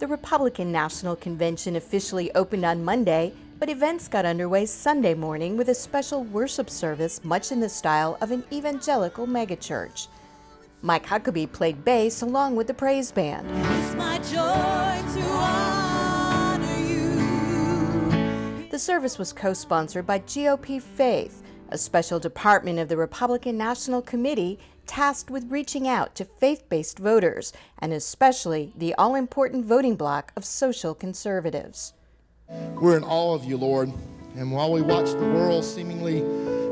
The Republican National Convention officially opened on Monday, but events got underway Sunday morning with a special worship service much in the style of an evangelical megachurch. Mike Huckabee played bass along with the praise band. It's my joy to honor you. The service was co-sponsored by GOP Faith, a special department of the Republican National Committee tasked with reaching out to faith-based voters, and especially the all-important voting bloc of social conservatives. We're in awe of you, Lord, and while we watch the world seemingly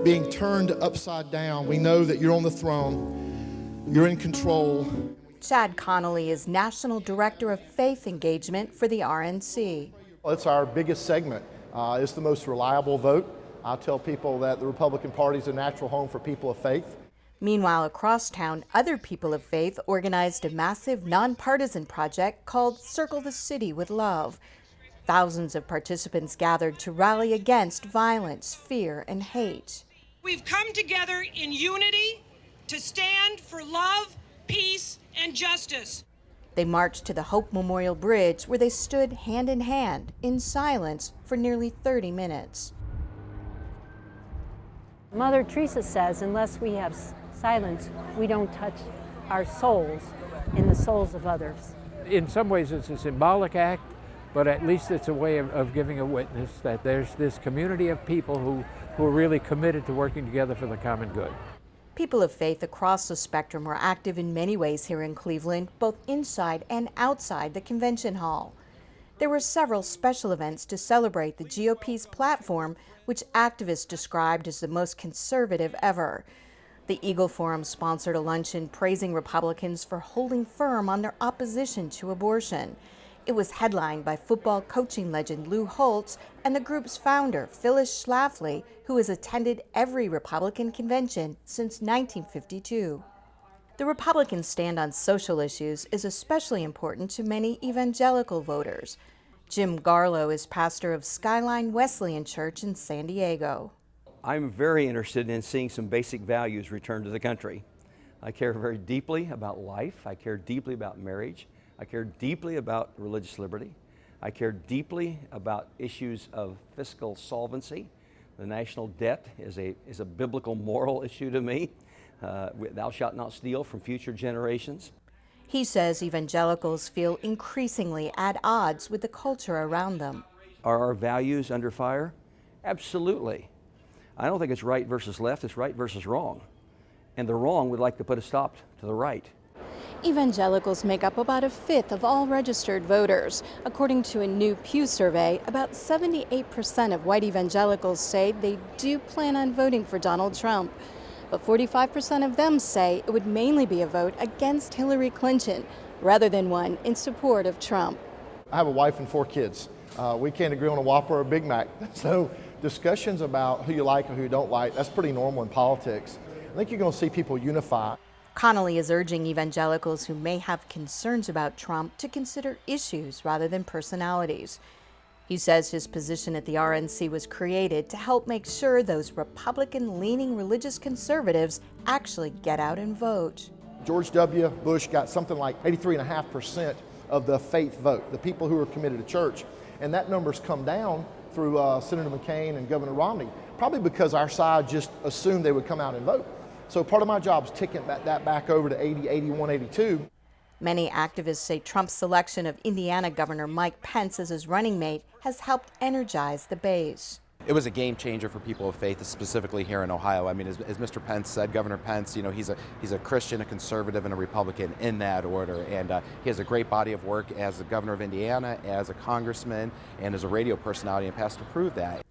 being turned upside down, we know that you're on the throne, you're in control. Chad Connolly is National Director of Faith Engagement for the RNC. Well, it's our biggest segment. It's the most reliable vote. I tell people that the Republican Party is a natural home for people of faith. Meanwhile, across town, other people of faith organized a massive nonpartisan project called Circle the City with Love. Thousands of participants gathered to rally against violence, fear, and hate. We've come together in unity to stand for love, peace, and justice. They marched to the Hope Memorial Bridge, where they stood hand in hand, in silence, for nearly 30 minutes. Mother Teresa says, unless we have silence, we don't touch our souls and the souls of others. In some ways it's a symbolic act, but at least it's a way of giving a witness that there's this community of people who are really committed to working together for the common good. People of faith across the spectrum were active in many ways here in Cleveland, both inside and outside the convention hall. There were several special events to celebrate the GOP's platform, which activists described as the most conservative ever. The Eagle Forum sponsored a luncheon praising Republicans for holding firm on their opposition to abortion. It was headlined by football coaching legend Lou Holtz and the group's founder, Phyllis Schlafly, who has attended every Republican convention since 1952. The Republican stand on social issues is especially important to many evangelical voters. Jim Garlow is pastor of Skyline Wesleyan Church in San Diego. I'm very interested in seeing some basic values returned to the country. I care very deeply about life. I care deeply about marriage. I care deeply about religious liberty. I care deeply about issues of fiscal solvency. The national debt is a biblical moral issue to me. Thou shalt not steal from future generations. He says evangelicals feel increasingly at odds with the culture around them. Are our values under fire? Absolutely. I don't think it's right versus left, it's right versus wrong. And the wrong would like to put a stop to the right. Evangelicals make up about a fifth of all registered voters. According to a new Pew survey, about 78% of white evangelicals say they do plan on voting for Donald Trump. But 45% of them say it would mainly be a vote against Hillary Clinton rather than one in support of Trump. I have a wife and 4 kids. We can't agree on a Whopper or a Big Mac. So discussions about who you like or who you don't like, that's pretty normal in politics. I think you're going to see people unify. Connolly is urging evangelicals who may have concerns about Trump to consider issues rather than personalities. He says his position at the RNC was created to help make sure those Republican-leaning religious conservatives actually get out and vote. George W. Bush got something like 83.5% of the faith vote, the people who are committed to church. And that number's come down through Senator McCain and Governor Romney, probably because our side just assumed they would come out and vote. So part of my job is ticking that back over to 80, 81, 82. Many activists say Trump's selection of Indiana Governor Mike Pence as his running mate has helped energize the base. It was a game changer for people of faith, specifically here in Ohio. I mean, as Mr. Pence said, Governor Pence, you know, he's a Christian, a conservative, and a Republican in that order. And he has a great body of work as the governor of Indiana, as a congressman, and as a radio personality, and has to prove that.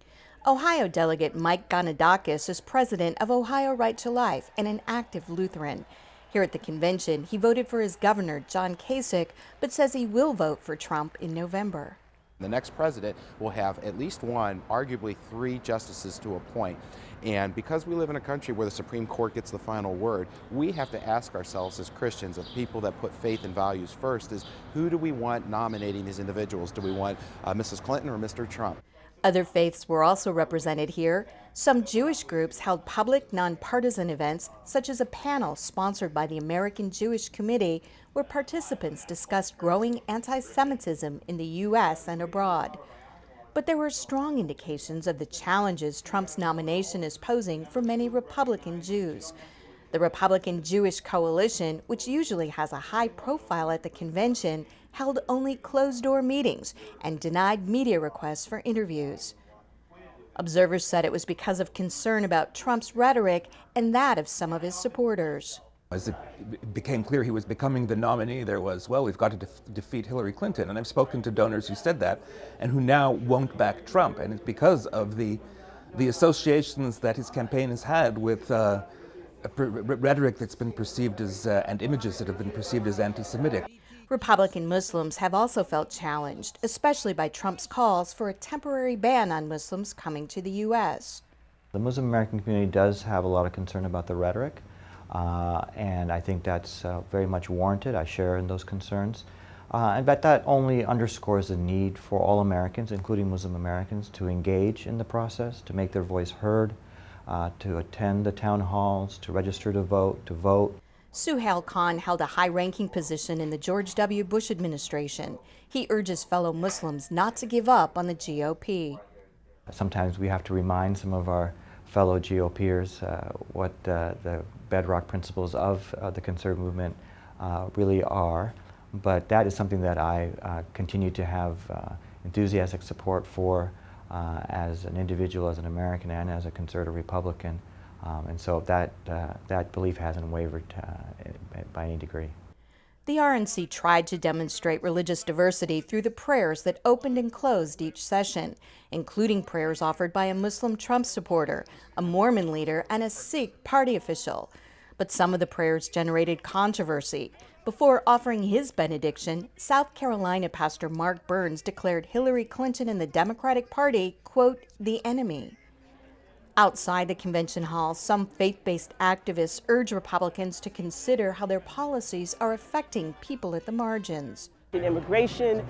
Ohio delegate Mike Ganadakis is president of Ohio Right to Life and an active Lutheran. Here at the convention, he voted for his governor, John Kasich, but says he will vote for Trump in November. The next president will have at least one, arguably 3 justices to appoint. And because we live in a country where the Supreme Court gets the final word, we have to ask ourselves as Christians, as people that put faith and values first, is who do we want nominating these individuals? Do we want Mrs. Clinton or Mr. Trump? Other faiths were also represented here. Some Jewish groups held public, nonpartisan events, such as a panel sponsored by the American Jewish Committee, where participants discussed growing anti-Semitism in the U.S. and abroad. But there were strong indications of the challenges Trump's nomination is posing for many Republican Jews. The Republican Jewish Coalition, which usually has a high profile at the convention, held only closed-door meetings and denied media requests for interviews. Observers said it was because of concern about Trump's rhetoric and that of some of his supporters. As it became clear he was becoming the nominee, there was, well, we've got to defeat Hillary Clinton. And I've spoken to donors who said that and who now won't back Trump. And it's because of the associations that his campaign has had with rhetoric that's been perceived as, and images that have been perceived as anti-Semitic. Republican Muslims have also felt challenged, especially by Trump's calls for a temporary ban on Muslims coming to the U.S. The Muslim American community does have a lot of concern about the rhetoric, and I think that's very much warranted. I share in those concerns. But that only underscores the need for all Americans, including Muslim Americans, to engage in the process, to make their voice heard, to attend the town halls, to register to vote. Suhail Khan held a high-ranking position in the George W. Bush administration. He urges fellow Muslims not to give up on the GOP. Sometimes we have to remind some of our fellow GOPers what the bedrock principles of the conservative movement really are. But that is something that I continue to have enthusiastic support for as an individual, as an American, and as a conservative Republican. And so that belief hasn't wavered by any degree. The RNC tried to demonstrate religious diversity through the prayers that opened and closed each session, including prayers offered by a Muslim Trump supporter, a Mormon leader, and a Sikh party official. But some of the prayers generated controversy. Before offering his benediction, South Carolina Pastor Mark Burns declared Hillary Clinton and the Democratic Party, quote, the enemy. Outside the convention hall, some faith-based activists urge Republicans to consider how their policies are affecting people at the margins. Immigration,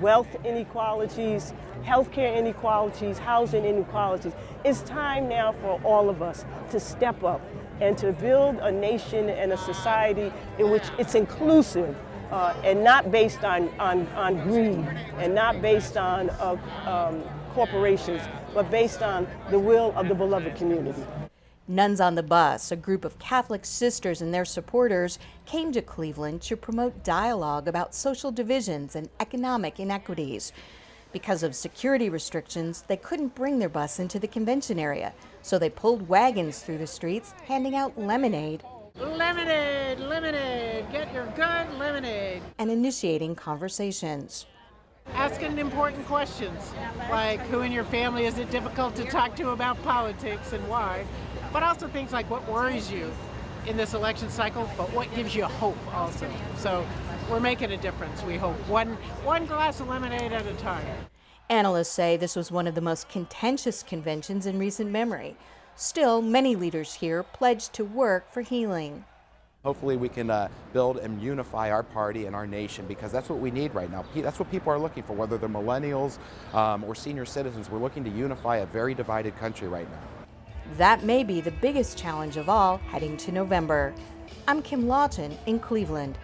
wealth inequalities, healthcare inequalities, housing inequalities. It's time now for all of us to step up and to build a nation and a society in which it's inclusive and not based on greed and not based on corporations, but based on the will of the beloved community. Nuns on the Bus, a group of Catholic sisters and their supporters, came to Cleveland to promote dialogue about social divisions and economic inequities. Because of security restrictions, they couldn't bring their bus into the convention area, so they pulled wagons through the streets, handing out lemonade. Lemonade, lemonade, get your good lemonade. And initiating conversations. Asking important questions, like who in your family is it difficult to talk to about politics and why, but also things like what worries you in this election cycle, but what gives you hope also. So we're making a difference, we hope. One glass of lemonade at a time. Analysts say this was one of the most contentious conventions in recent memory. Still, many leaders here pledged to work for healing. Hopefully we can build and unify our party and our nation, because that's what we need right now. That's what people are looking for, whether they're millennials or senior citizens. We're looking to unify a very divided country right now. That may be the biggest challenge of all heading to November. I'm Kim Lawton in Cleveland.